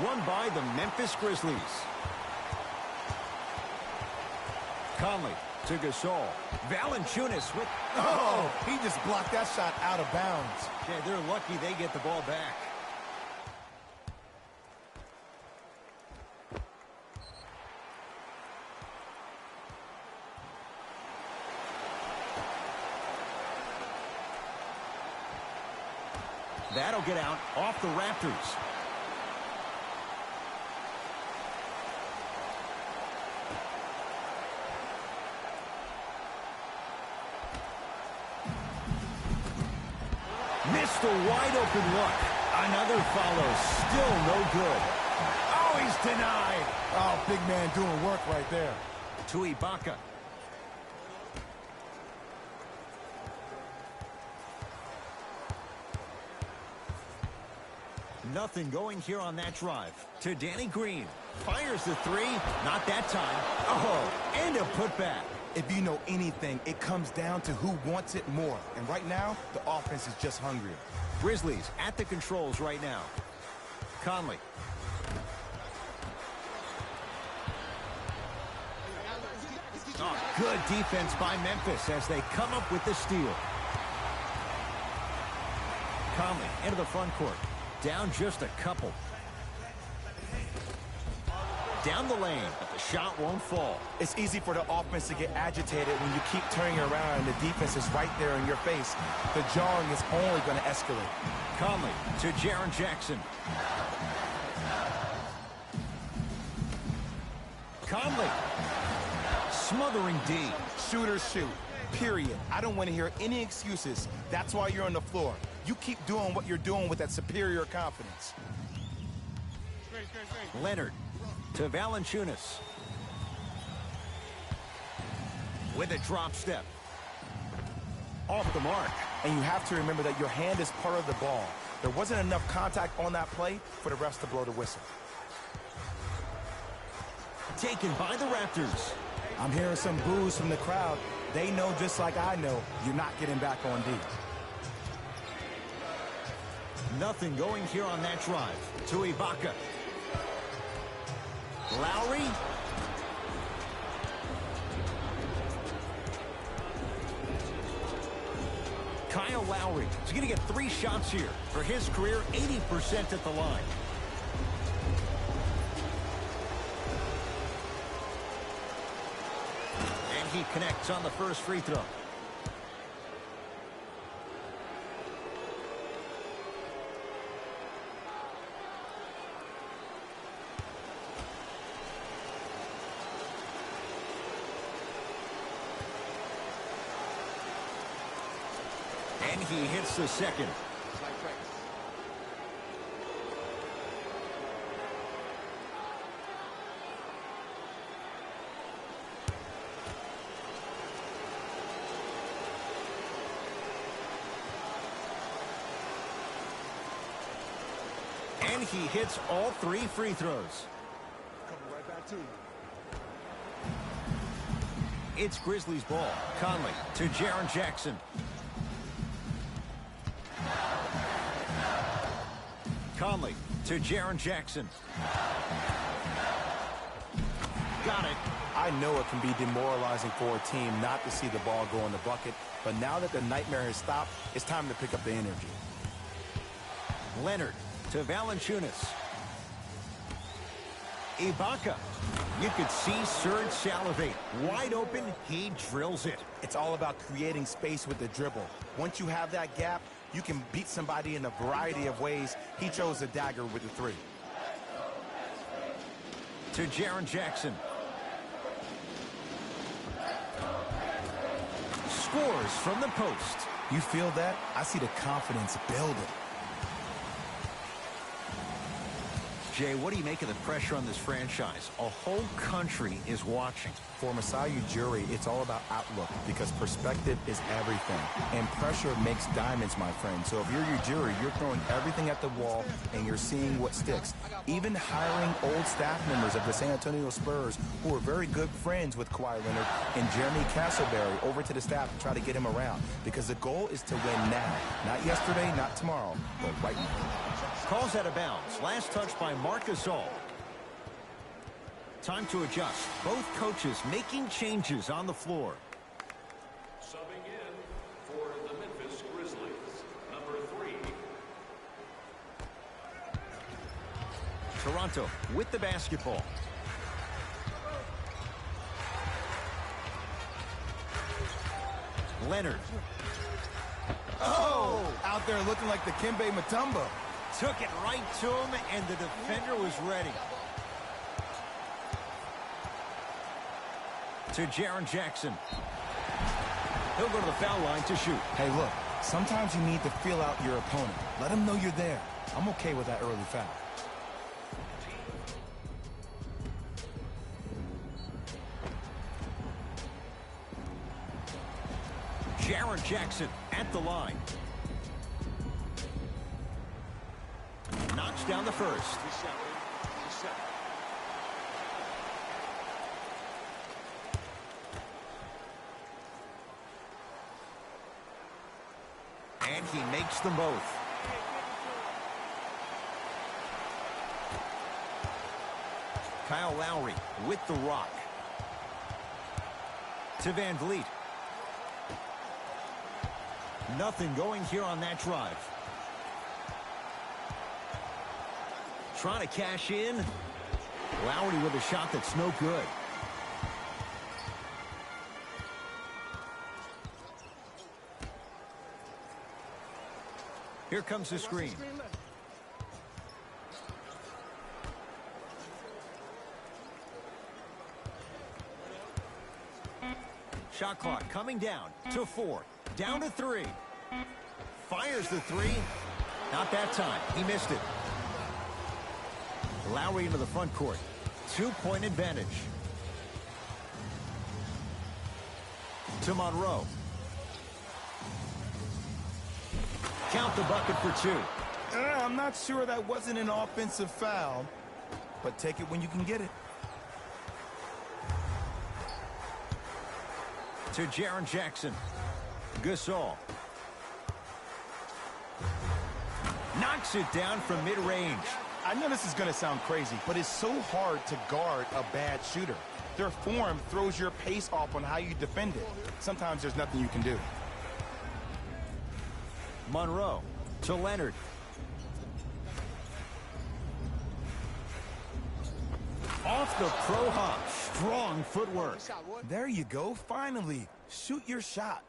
won by the Memphis Grizzlies. Conley to Gasol. Valanciunas with... Oh, he just blocked that shot out of bounds. Yeah, they're lucky they get the ball back. That'll get out off the Raptors. Missed a wide open look. Another follow. Still no good. Oh, he's denied. Oh, big man doing work right there. To Ibaka. Nothing going here on that drive. To Danny Green. Fires the three. Not that time. Oh, and a putback. If you know anything, it comes down to who wants it more. And right now, the offense is just hungrier. Grizzlies at the controls right now. Conley. Oh, good defense by Memphis as they come up with the steal. Conley into the front court. Down just a couple. Down the lane, but the shot won't fall. It's easy for the offense to get agitated when you keep turning around and the defense is right there in your face. The jarring is only going to escalate. Conley to Jaren Jackson. Conley. Smothering D. Shoot or shoot. Period. I don't want to hear any excuses. That's why you're on the floor. You keep doing what you're doing with that superior confidence. Leonard to Valanciunas. With a drop step. Off the mark. And you have to remember that your hand is part of the ball. There wasn't enough contact on that play for the refs to blow the whistle. Taken by the Raptors. I'm hearing some boos from the crowd. They know just like I know you're not getting back on D. Nothing going here on that drive. To Ibaka. Lowry. Kyle Lowry is going to get 3 shots here. For his career, 80% at the line. And he connects on the first free throw. And he hits the second. And he hits all 3 free throws. Coming right back to you. It's Grizzlies ball. Conley to Jaren Jackson. Conley to Jaren Jackson. Got it. I know it can be demoralizing for a team not to see the ball go in the bucket, but now that the nightmare has stopped, it's time to pick up the energy. Leonard to Valanciunas. Ibaka. You could see Serge salivate. Wide open, he drills it. It's all about creating space with the dribble. Once you have that gap, you can beat somebody in a variety of ways. He chose a dagger with the 3. To Jaren Jackson. Scores from the post. You feel that? I see the confidence building. Jay, what do you make of the pressure on this franchise? A whole country is watching. For Masai Ujiri, it's all about outlook because perspective is everything. And pressure makes diamonds, my friend. So if you're Ujiri, you're throwing everything at the wall and you're seeing what sticks. Even hiring old staff members of the San Antonio Spurs who are very good friends with Kawhi Leonard and Jeremy Castleberry over to the staff to try to get him around. Because the goal is to win now. Not yesterday, not tomorrow, but right now. Calls out of bounds. Last touch by Marcus All. Time to adjust. Both coaches making changes on the floor. Subbing in for the Memphis Grizzlies, number 3. Toronto with the basketball. Leonard. Oh! Out there looking like the Kimbe Mutombo. Took it right to him, and the defender was ready. To Jaren Jackson. He'll go to the foul line to shoot. Hey, look, sometimes you need to feel out your opponent. Let them know you're there. I'm okay with that early foul. Jaren Jackson at the line. Knocks down the first. And he makes them both. Kyle Lowry with the rock. To Van Vliet. Nothing going here on that drive. Trying to cash in. Lowry with a shot that's no good. Here comes the screen. Shot clock coming down to 4. Down to 3. Fires the 3. Not that time. He missed it. Lowry into the front court. 2-point advantage. To Monroe. Count the bucket for 2. I'm not sure that wasn't an offensive foul, but take it when you can get it. To Jaren Jackson. Gasol. Knocks it down from mid-range. I know this is going to sound crazy, but it's so hard to guard a bad shooter. Their form throws your pace off on how you defend it. Sometimes there's nothing you can do. Monroe to Leonard. Off the pro hop. Strong footwork. There you go. Finally, shoot your shot.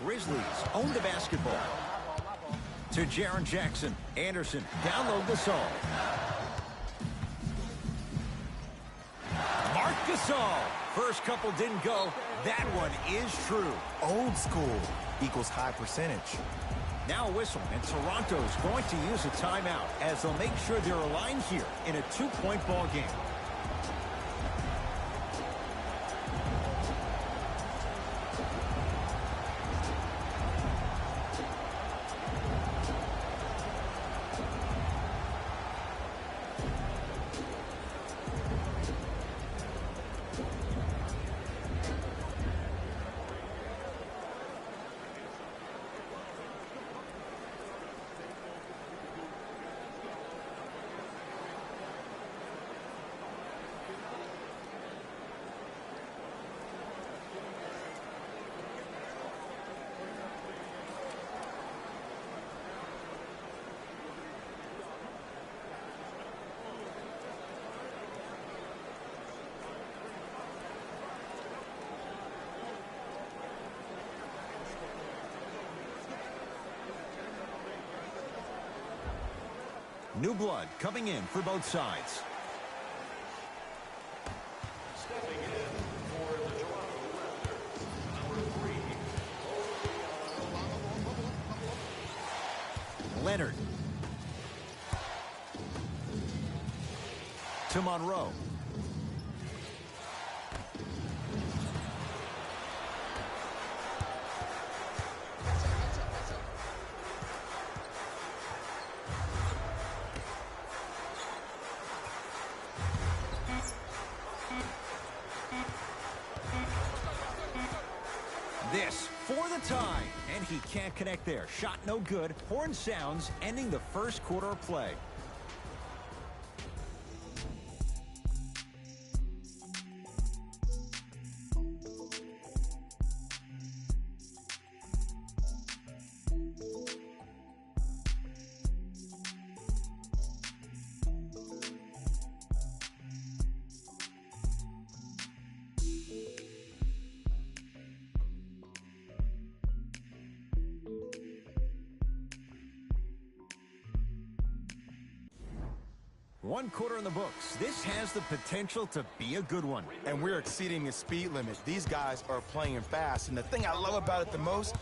Grizzlies own the basketball. To Jaren Jackson. Anderson down low Gasol. Marc Gasol. First couple didn't go. That one is true. Old school equals high percentage. Now a whistle, and Toronto's going to use a timeout as they'll make sure they're aligned here in a 2-point ball game. New blood coming in for both sides. Stepping in for the Toronto Raptors, number 3. Leonard. To Monroe. This for the tie. And he can't connect there. Shot no good. Horn sounds, ending the first quarter of play. One quarter in the books. This has the potential to be a good one. And we're exceeding the speed limit. These guys are playing fast. And the thing I love about it the most,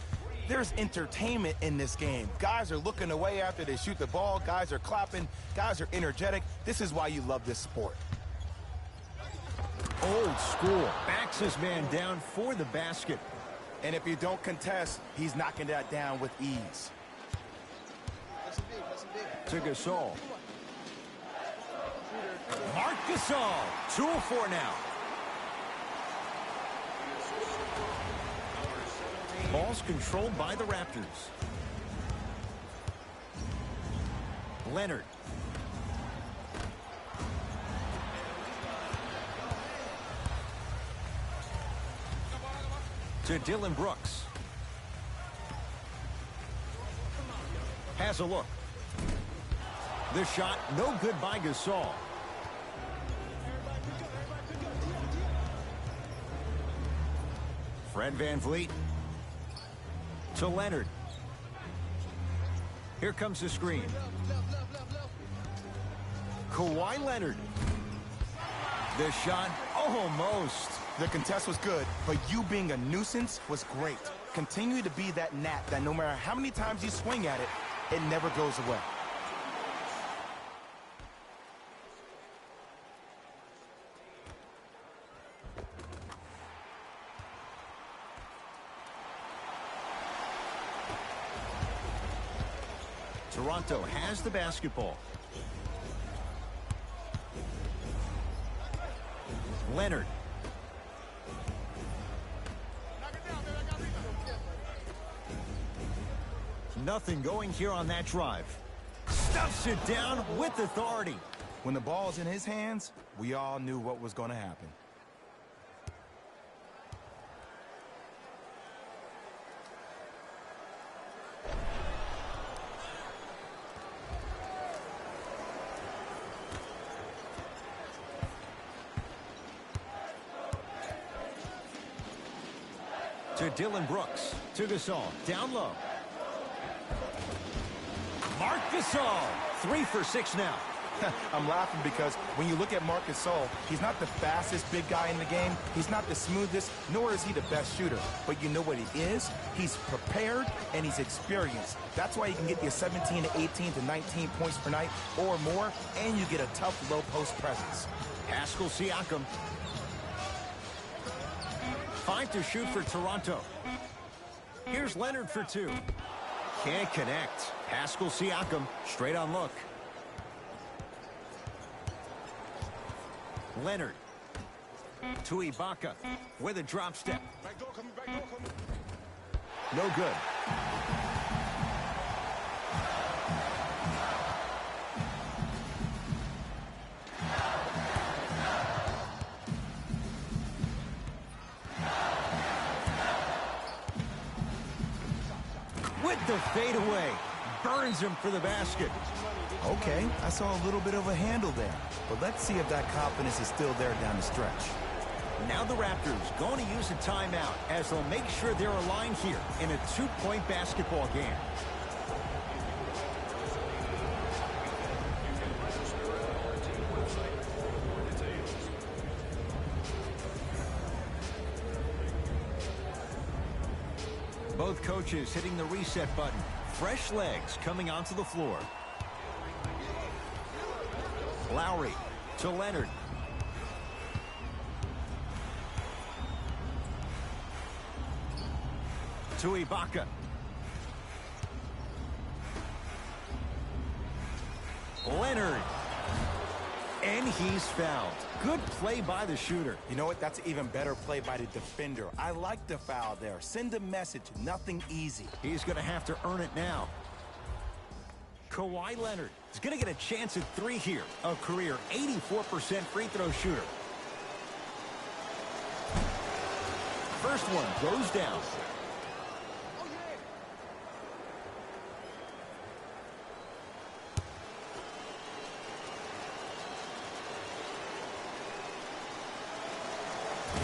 there's entertainment in this game. Guys are looking away after they shoot the ball. Guys are clapping. Guys are energetic. This is why you love this sport. Old school. Backs his man down for the basket. And if you don't contest, he's knocking that down with ease. To Gasol. Marc Gasol, 2 of 4 now. Ball's controlled by the Raptors. Leonard. To Dillon Brooks. Has a look. The shot, no good by Gasol. Fred VanVleet to Leonard. Here comes the screen. Kawhi Leonard. The shot, almost. The contest was good, but you being a nuisance was great. Continue to be that gnat that no matter how many times you swing at it, it never goes away. Toronto has the basketball. Leonard. Nothing going here on that drive. Stuffs it down with authority. When the ball's in his hands, we all knew what was going to happen. To Dillon Brooks. To Gasol. Down low. Marc Gasol. 3 for 6 now. I'm laughing because when you look at Marc Gasol, he's not the fastest big guy in the game. He's not the smoothest, nor is he the best shooter. But you know what he is? He's prepared and he's experienced. That's why he can get you 17 to 18 to 19 points per night or more, and you get a tough low post presence. Pascal Siakam. 5 to shoot for Toronto. Here's Leonard for 2. Can't connect. Pascal Siakam, straight on look. Leonard. To Ibaka with a drop step. No good. With the fadeaway. Burns him for the basket. Okay, I saw a little bit of a handle there. But let's see if that confidence is still there down the stretch. Now the Raptors going to use a timeout as they'll make sure they're aligned here in a 2-point basketball game. Both coaches hitting the reset button. Fresh legs coming onto the floor. Lowry to Leonard. To Ibaka. Leonard. And he's fouled. Good play by the shooter. You know what? That's an even better play by the defender. I like the foul there. Send a message. Nothing easy. He's going to have to earn it now. Kawhi Leonard is going to get a chance at 3 here. A career 84% free throw shooter. First one goes down.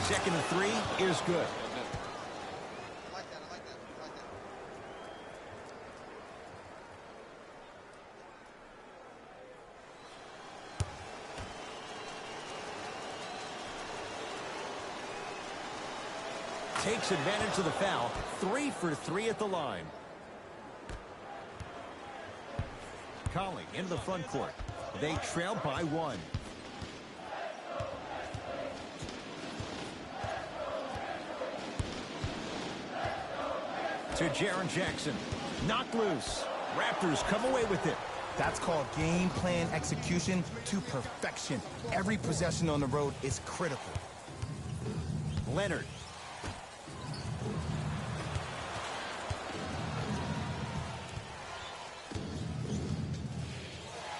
Second and 3 is good. I like that. Takes advantage of the foul. 3 for 3 at the line. Conley into the front court. They trail by 1. To Jaren Jackson. Knocked loose. Raptors come away with it. That's called game plan execution to perfection. Every possession on the road is critical. Leonard.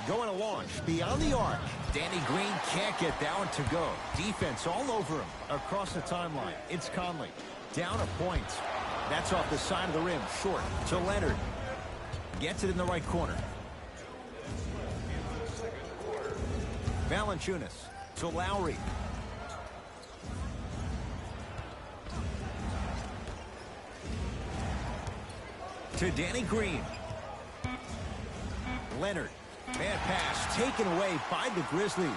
Going to launch beyond the arc. Danny Green can't get that one to go. Defense all over him across the timeline. It's Conley. Down a point. That's off the side of the rim. Short to Leonard. Gets it in the right corner. Valanciunas to Lowry. To Danny Green. Leonard. Bad pass taken away by the Grizzlies.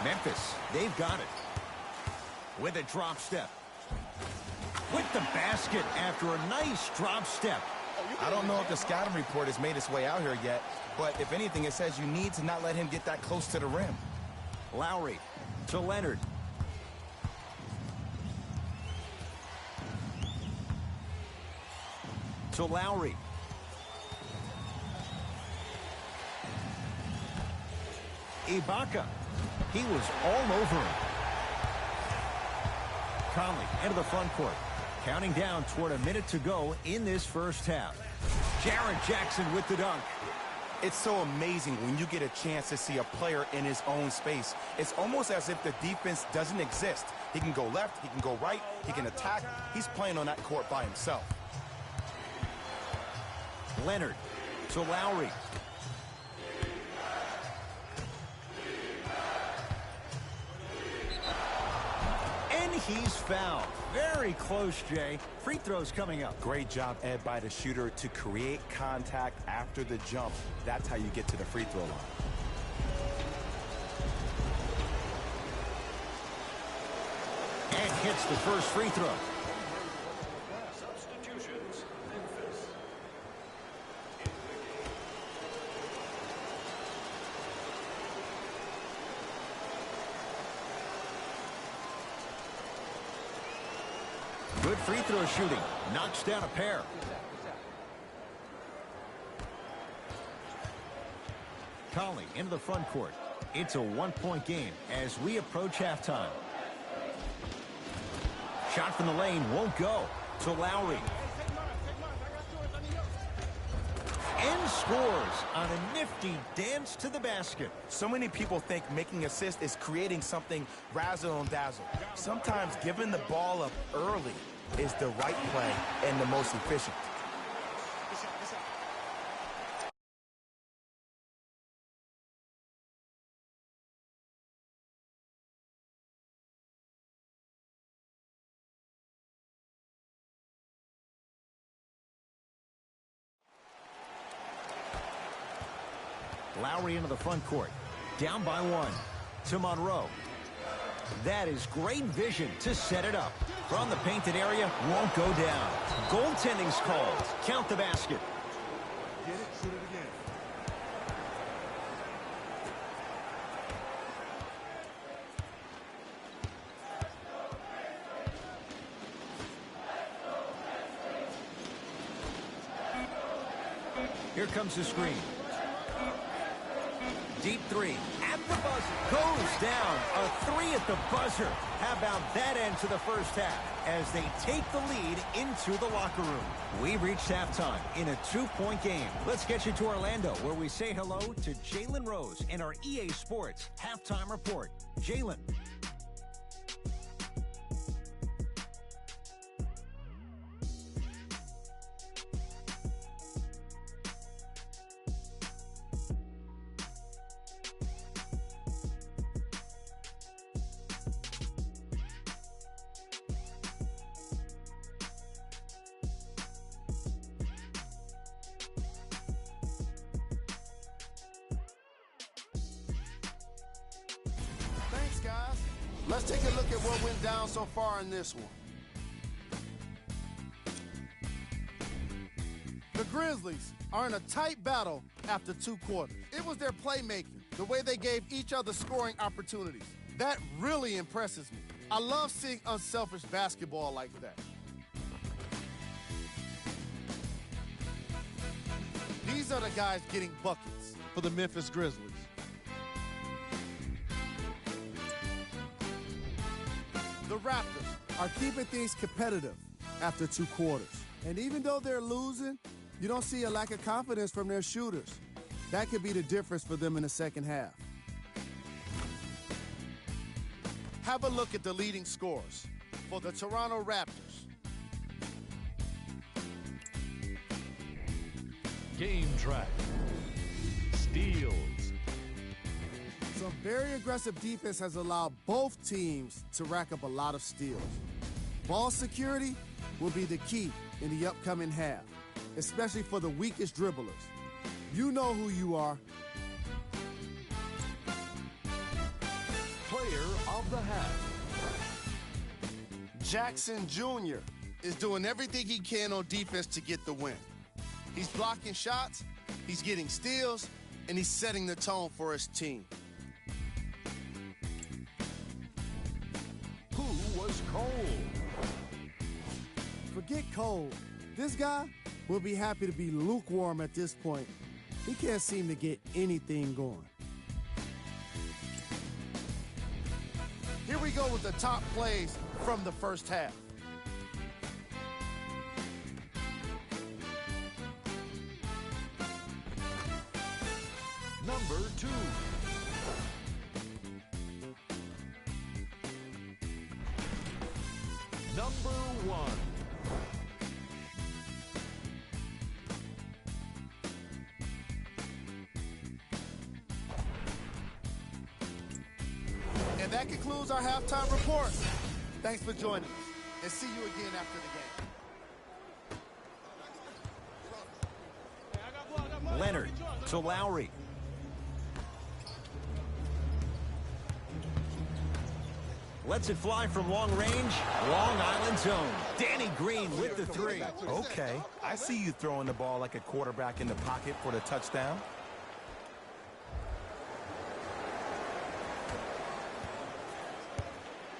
Memphis, they've got it. With a drop step. With the basket after a nice drop step. I don't know if the scouting report has made its way out here yet, but if anything, it says you need to not let him get that close to the rim. Lowry to Leonard. To Lowry. Ibaka. He was all over him. Conley into the front court. Counting down toward a minute to go in this first half. Jaren Jackson with the dunk. It's so amazing when you get a chance to see a player in his own space. It's almost as if the defense doesn't exist. He can go left, he can go right, he can attack. He's playing on that court by himself. Leonard to Lowry. And he's fouled. Very close, Jay. Free throws coming up. Great job, Ed, by the shooter to create contact after the jump. That's how you get to the free throw line. And hits the first free throw. Substitutions. Memphis. Good free throw shooting. Knocks down a pair. Conley into the front court. It's a one-point game as we approach halftime. Shot from the lane won't go. To Lowry. And scores on a nifty dance to the basket. So many people think making assists is creating something razzle and dazzle. Sometimes giving the ball up early is the right play and the most efficient. Lowry into the front court. Down by 1. To Monroe. That is great vision to set it up. From the painted area, won't go down. Goaltending's called. Count the basket. Get it, shoot it again. Here comes the screen. Deep three at the buzzer. Goes down. A three at the buzzer. How about that end to the first half as they take the lead into the locker room? We've reached halftime in a 2-point game. Let's get you to Orlando, where we say hello to Jalen Rose in our EA Sports Halftime Report. Jalen. Thanks, guys. Let's take a look at what went down so far in this one. The Grizzlies are in a tight battle after 2 quarters. It was their playmaking, the way they gave each other scoring opportunities. That really impresses me. I love seeing unselfish basketball like that. These are the guys getting buckets for the Memphis Grizzlies. The Raptors are keeping things competitive after 2 quarters. And even though they're losing, you don't see a lack of confidence from their shooters. That could be the difference for them in the second half. Have a look at the leading scorers for the Toronto Raptors. Game track. Steals. Some very aggressive defense has allowed both teams to rack up a lot of steals. Ball security will be the key in the upcoming half, especially for the weakest dribblers. You know who you are. Player of the half. Jackson Jr. is doing everything he can on defense to get the win. He's blocking shots, he's getting steals, and he's setting the tone for his team. Who was cold? Forget cold. This guy will be happy to be lukewarm at this point. He can't seem to get anything going. Here we go with the top plays from the first half. Number 2. Number 1. And that concludes our halftime report. Thanks for joining us, and see you again after the game. Leonard to Lowry. Lets it fly from long range. Long Island zone. Danny Green with the three. Okay, I see you throwing the ball like a quarterback in the pocket for the touchdown.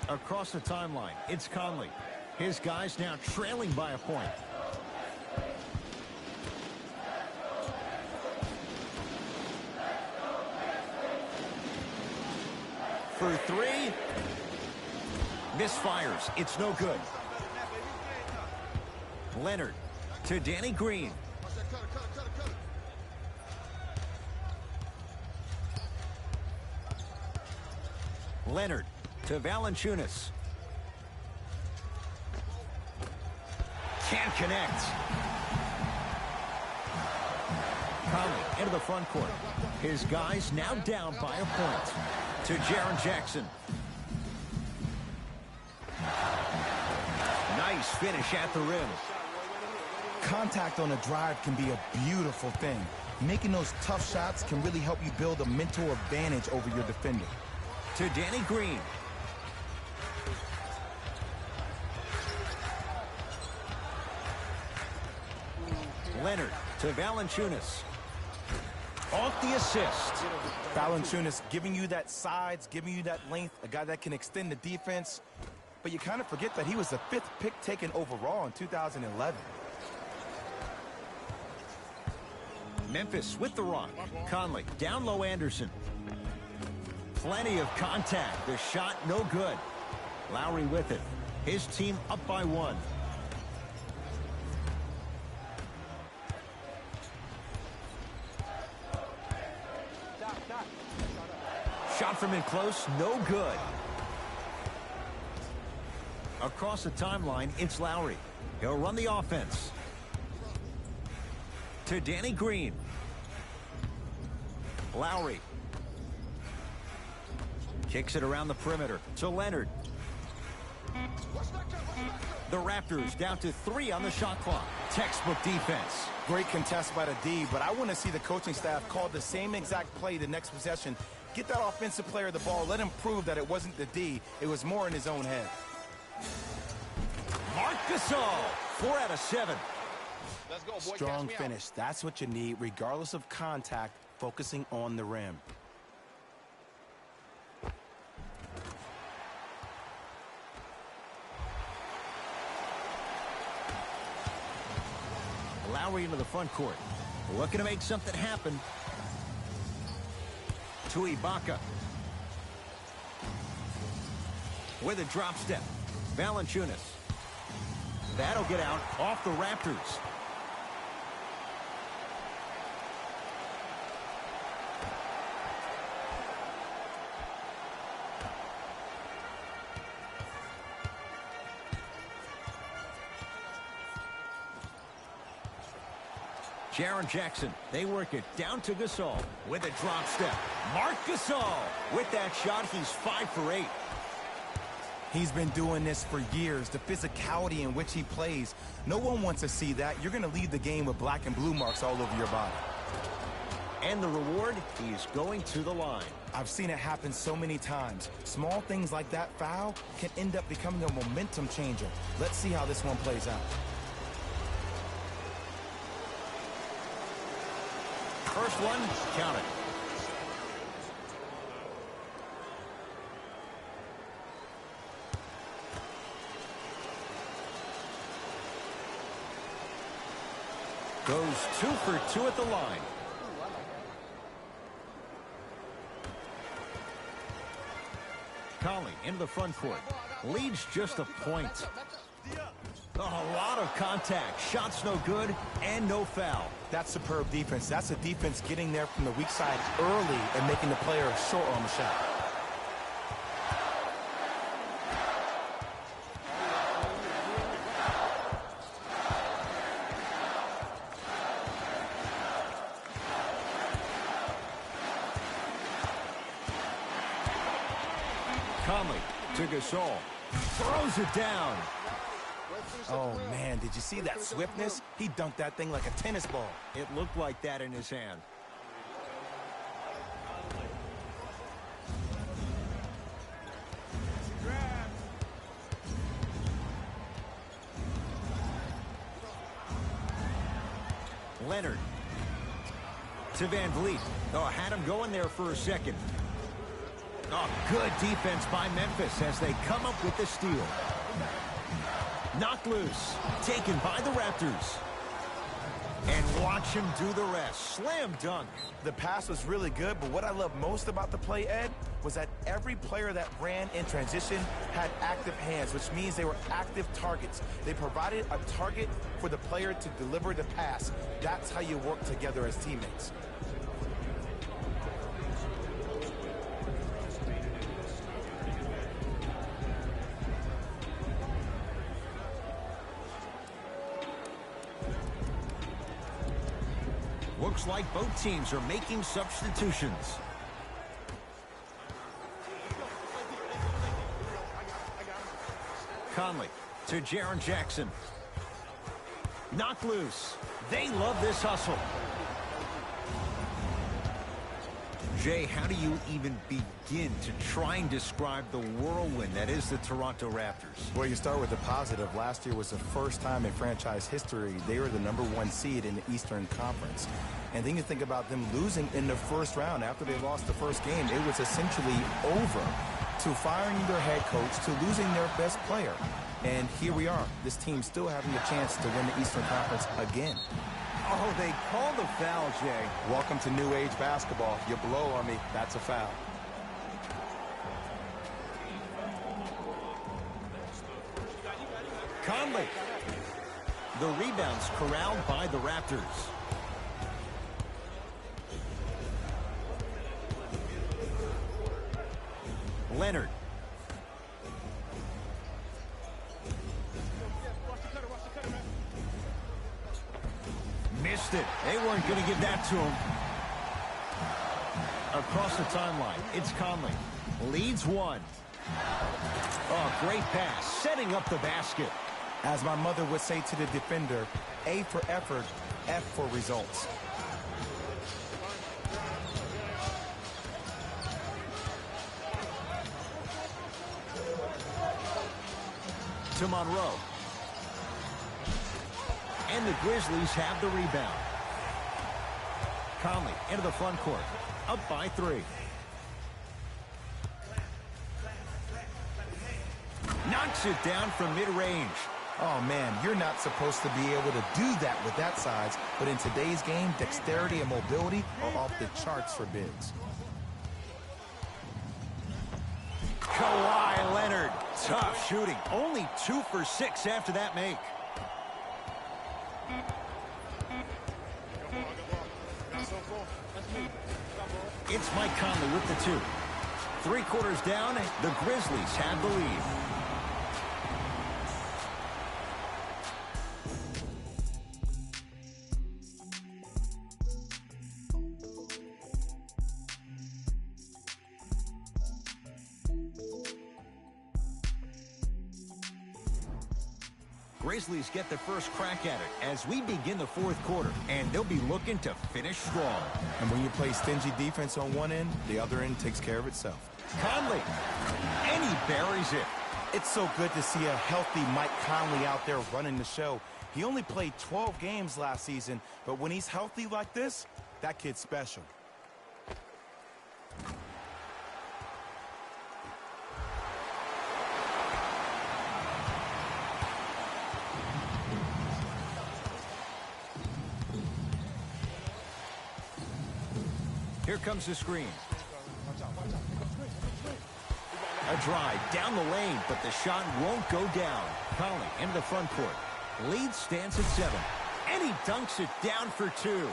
Across the timeline, it's Conley. His guys now trailing by a point. For three. Misfires. It's no good. Leonard to Danny Green. Leonard to Valanciunas. Can't connect. Conley into the front court. His guys now down by a point. To Jaren Jackson. Nice finish at the rim. Contact on a drive can be a beautiful thing. Making those tough shots can really help you build a mental advantage over your defender. To Danny Green. Leonard to Valanciunas. Off the assist. Valanciunas giving you that size, giving you that length, a guy that can extend the defense. But you kind of forget that he was the 5th pick taken overall in 2011. Memphis with the rock. Conley, down low Anderson. Plenty of contact. The shot no good. Lowry with it. His team up by 1. Shot from in close, no good. Across the timeline, it's Lowry. He'll run the offense. To Danny Green. Lowry. Kicks it around the perimeter to Leonard. The Raptors down to 3 on the shot clock. Textbook defense. Great contest by the D, but I want to see the coaching staff call the same exact play the next possession. Get that offensive player the ball. Let him prove that it wasn't the D. It was more in his own head. Marc Gasol, 4 out of 7. Let's go, boy. Strong finish. That's what you need, regardless of contact, focusing on the rim. Lowry into the front court. Looking to make something happen. To Ibaka. With a drop step. Valanciunas. That'll get out off the Raptors. Jaren Jackson, they work it down to Gasol with a drop step. Marc Gasol with that shot, he's 5 for 8. He's been doing this for years. The physicality in which he plays. No one wants to see that. You're going to leave the game with black and blue marks all over your body. And the reward, he's going to the line. I've seen it happen so many times. Small things like that foul can end up becoming a momentum changer. Let's see how this one plays out. First one, count it. Goes 2 for 2 at the line. Conley into the front court. Leads just a point. A lot of contact. Shots no good and no foul. That's superb defense. That's a defense getting there from the weak side early and making the player short on the shot. Conley to Gasol. Throws it down. Oh, man, did you see that swiftness? He dunked that thing like a tennis ball. It looked like that in his hand. Leonard to Van Vliet. Oh, had him going there for a second. Oh, good defense by Memphis as they come up with the steal. Knocked loose. Taken by the Raptors. And watch him do the rest. Slam dunk. The pass was really good, but what I love most about the play, Ed, was that every player that ran in transition had active hands, which means they were active targets. They provided a target for the player to deliver the pass. That's how you work together as teammates. Looks like both teams are making substitutions. Conley to Jaren Jackson. Knocked loose. They love this hustle. Jay, how do you even begin to try and describe the whirlwind that is the Toronto Raptors? Well, you start with the positive. Last year was the first time in franchise history they were the #1 seed in the Eastern Conference. And then you think about them losing in the first round. After they lost the first game, it was essentially over, to firing their head coach, to losing their best player. And here we are, this team still having a chance to win the Eastern Conference again. Oh, they called the foul, Jay. Welcome to new age basketball. You blow on me, that's a foul. Conley. The rebound's corralled by the Raptors. Leonard. Missed it. They weren't going to give that to him. Across the timeline, it's Conley. Leads one. Oh, great pass. Setting up the basket. As my mother would say to the defender, A for effort, F for results. To Monroe. And the Grizzlies have the rebound. Conley into the front court. Up by 3. Knocks it down from mid-range. Oh, man, you're not supposed to be able to do that with that size, but in today's game, dexterity and mobility are off the charts for bigs. Kawhi Leonard. Tough shooting. Only 2 for 6 after that make. It's Mike Conley with the 2. 3 quarters down, the Grizzlies have the lead. Grizzlies get the first crack at it as we begin the 4th quarter, and they'll be looking to finish strong. And when you play stingy defense on one end, the other end takes care of itself. Conley, and he buries it. It's so good to see a healthy Mike Conley out there running the show. He only played 12 games last season, but when he's healthy like this, that kid's special. Here comes the screen. A drive down the lane, but the shot won't go down. Conley into the front court. Lead stands at 7. And he dunks it down for 2.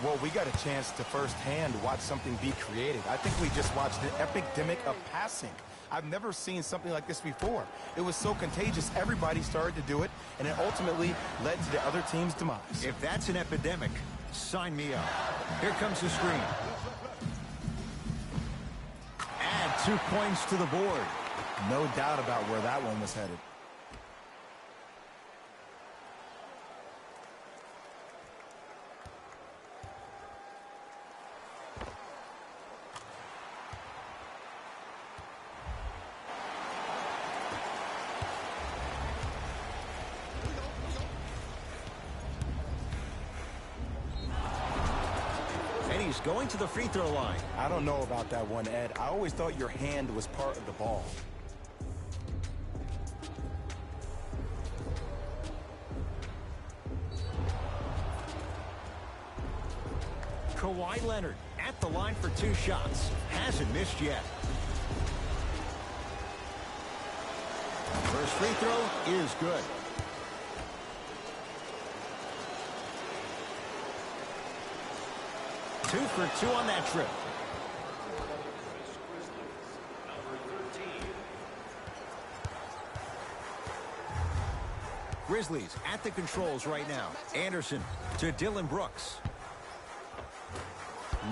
Well, we got a chance to firsthand watch something be created. I think we just watched an epidemic of passing. I've never seen something like this before. It was so contagious, everybody started to do it, and it ultimately led to the other team's demise. If that's an epidemic, sign me up. Here comes the screen. Add 2 points to the board. No doubt about where that one was headed. He's going to the free throw line. I don't know about that one, Ed. I always thought your hand was part of the ball. Kawhi Leonard at the line for 2 shots. Hasn't missed yet. First free throw is good. Two for 2 on that trip. Grizzlies at the controls right now. Anderson to Dylan Brooks.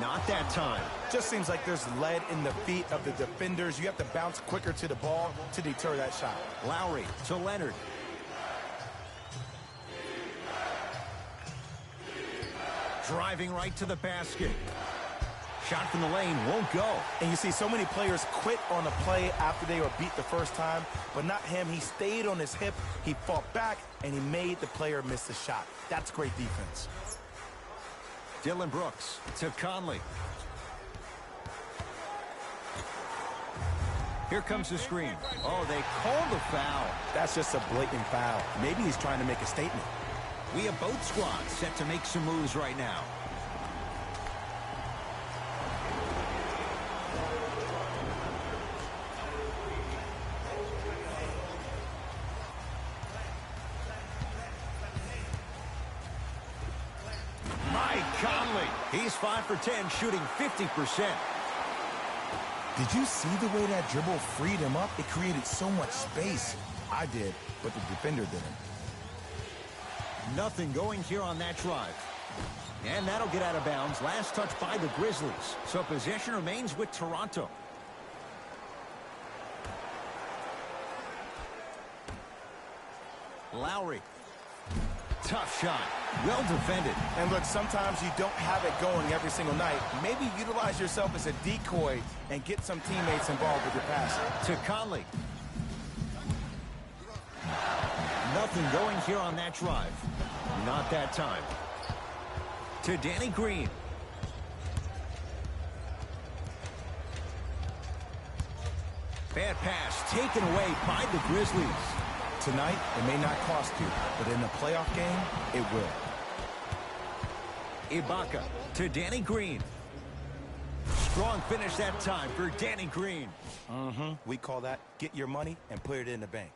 Not that time. Just seems like there's lead in the feet of the defenders. You have to bounce quicker to the ball to deter that shot. Lowry to Leonard. Driving right to the basket. Shot from the lane won't go. And you see so many players quit on a play after they were beat the first time, but not him. He stayed on his hip, he fought back, and he made the player miss the shot. That's great defense. Dylan Brooks to Conley. Here comes the screen. Oh, they called the foul. That's just a blatant foul. Maybe he's trying to make a statement. We have both squads set to make some moves right now. Mike Conley. He's 5 for 10, shooting 50%. Did you see the way that dribble freed him up? It created so much space. I did, but the defender didn't. Nothing going here on that drive. And that'll get out of bounds. Last touch by the Grizzlies. So possession remains with Toronto. Lowry. Tough shot. Well defended. And look, sometimes you don't have it going every single night. Maybe utilize yourself as a decoy and get some teammates involved with your pass. To Conley. Nothing going here on that drive. Not that time. To Danny Green. Bad pass taken away by the Grizzlies. Tonight, it may not cost you, but in a playoff game, it will. Ibaka to Danny Green. Strong finish that time for Danny Green. We call that get your money and put it in the bank.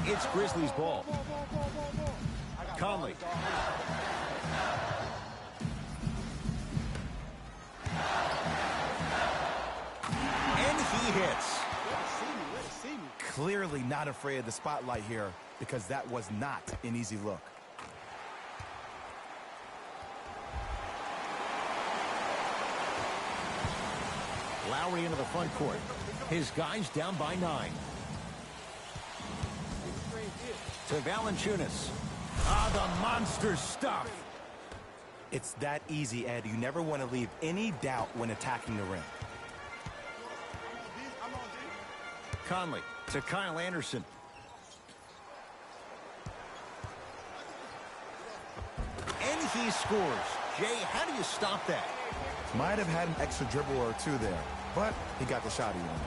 It's Grizzlies ball. Conley. And he hits. Clearly not afraid of the spotlight here because that was not an easy look. Lowry into the front court. His guys down by 9. To Valanciunas. The monster stuff. It's that easy, Ed. You never want to leave any doubt when attacking the rim. Conley to Kyle Anderson. And he scores. Jay, how do you stop that? Might have had an extra dribble or two there, but he got the shot he wanted.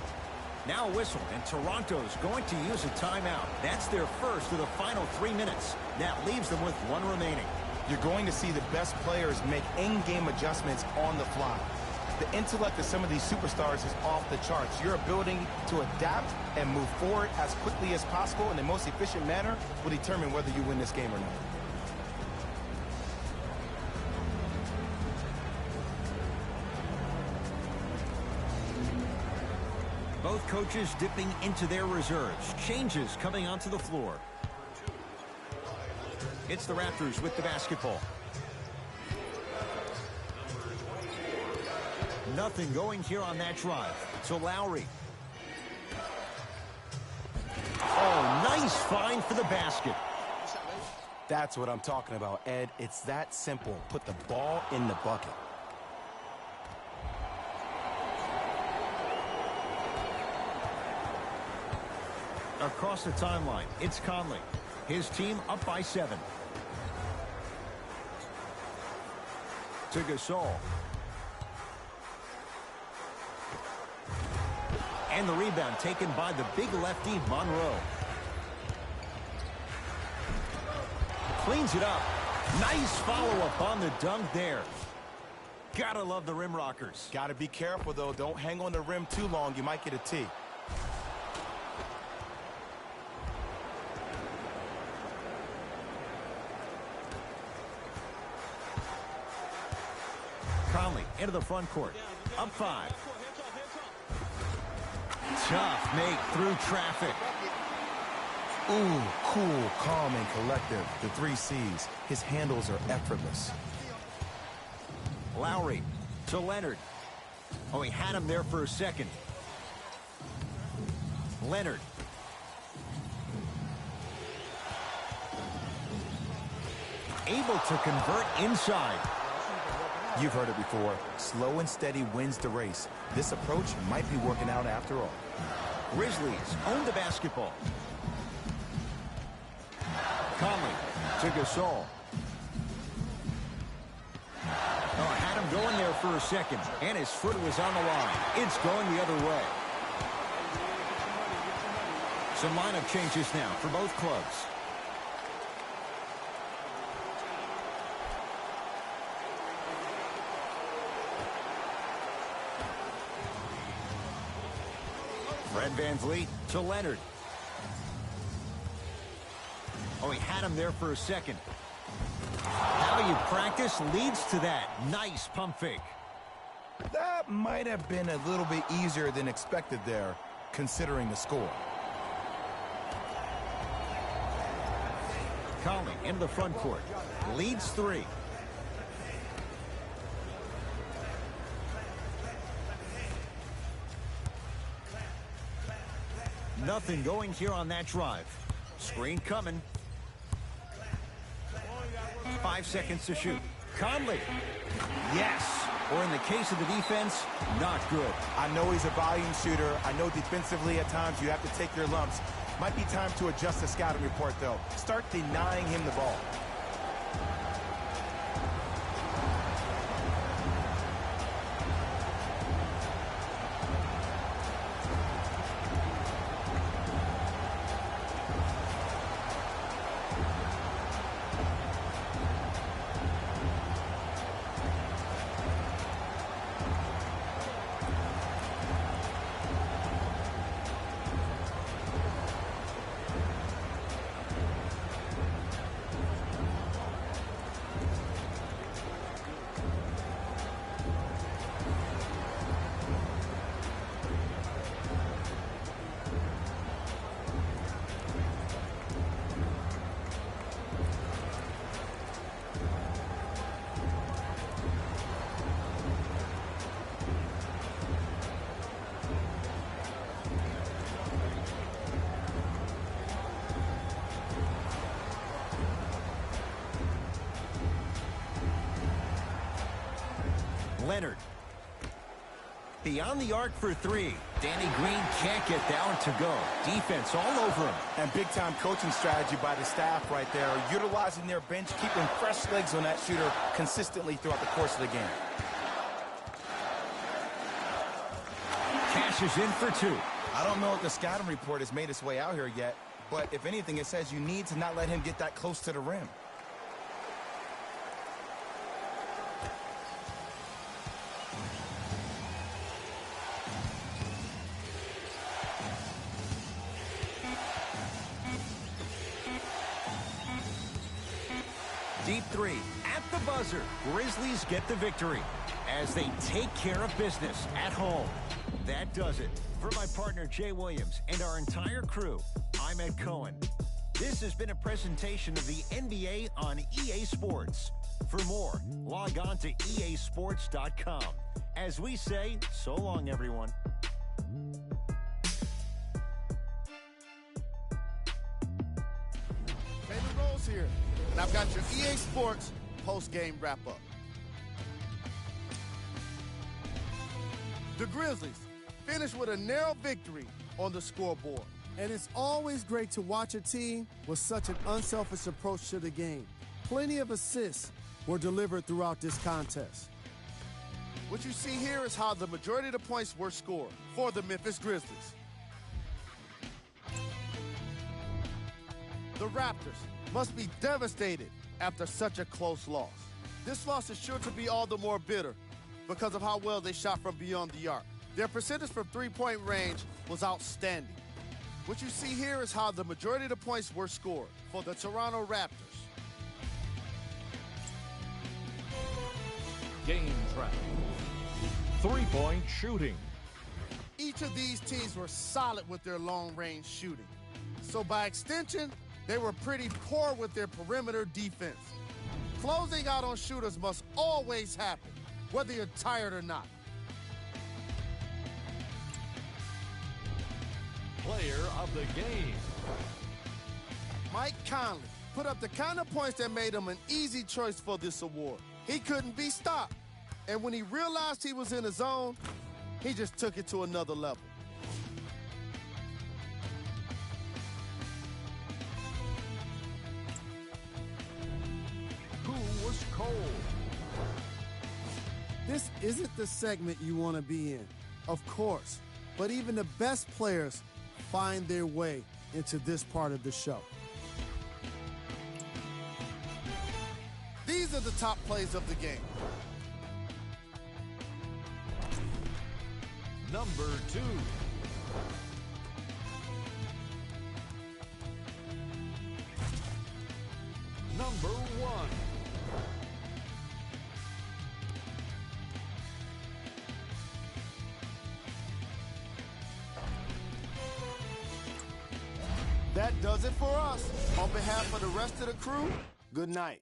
Now a whistle, and Toronto's going to use a timeout. That's their first of the final 3 minutes. That leaves them with 1 remaining. You're going to see the best players make in-game adjustments on the fly. The intellect of some of these superstars is off the charts. Your ability to adapt and move forward as quickly as possible in the most efficient manner will determine whether you win this game or not. Both coaches dipping into their reserves. Changes coming onto the floor. It's the Raptors with the basketball. Nothing going here on that drive. So Lowry. Oh, nice find for the basket. That's what I'm talking about, Ed. It's that simple. Put the ball in the bucket. Across the timeline, it's Conley. His team up by 7. To Gasol. And the rebound taken by the big lefty, Monroe. Cleans it up. Nice follow-up on the dunk there. Gotta love the rim rockers. Gotta be careful, though. Don't hang on the rim too long. You might get a tee. Conley into the front court. Up 5. Tough make through traffic. Ooh, cool, calm, and collective. The 3 C's. His handles are effortless. Lowry to Leonard. Oh, he had him there for a second. Leonard. Able to convert inside. You've heard it before. Slow and steady wins the race. This approach might be working out after all. Grizzlies own the basketball. Conley to Gasol. Oh, had him Going there for a second, and his foot was on the line. It's going the other way. Some lineup changes now for both clubs. Fred VanVleet to Leonard. Oh, he had him there for a second. How you practice leads to that. Nice pump fake. That might have been a little bit easier than expected there, considering the score. Conley into the front court. Leads 3. Nothing going here on that drive. Screen coming. 5 seconds to shoot. Conley. Yes. Or in the case of the defense, not good. I know he's a volume shooter. I know defensively at times you have to take your lumps. Might be time to adjust the scouting report, though. Start denying him the ball. Leonard. Beyond the arc for 3. Danny Green can't get down to go. Defense all over him. And big-time coaching strategy by the staff right there, utilizing their bench, keeping fresh legs on that shooter consistently throughout the course of the game. Cashes in for 2. I don't know if the scouting report has made its way out here yet, but if anything, it says you need to not let him get that close to the rim. Deep 3 at the buzzer. Grizzlies get the victory as they take care of business at home. That does it. For my partner Jay Williams and our entire crew, I'm Ed Cohen. This has been a presentation of the NBA on EA Sports. For more, log on to easports.com. As we say, so long, everyone. Taylor Rose here, and I've got your EA Sports post-game wrap-up. The Grizzlies finished with a narrow victory on the scoreboard. And it's always great to watch a team with such an unselfish approach to the game. Plenty of assists were delivered throughout this contest. What you see here is how the majority of the points were scored for the Memphis Grizzlies. The Raptors must be devastated after such a close loss. This loss is sure to be all the more bitter because of how well they shot from beyond the arc. Their percentage from three-point range was outstanding. What you see here is how the majority of the points were scored for the Toronto Raptors. Game track. Three-point shooting. Each of these teams were solid with their long-range shooting. So by extension, they were pretty poor with their perimeter defense. Closing out on shooters must always happen, whether you're tired or not. Player of the game. Mike Conley put up the kind of points that made him an easy choice for this award. He couldn't be stopped. And when he realized he was in his zone, he just took it to another level. Who was cold? This isn't the segment you want to be in, of course, but even the best players find their way into this part of the show. These are the top plays of the game. Number 2. Number 1. That does it for us. On behalf of the rest of the crew, good night.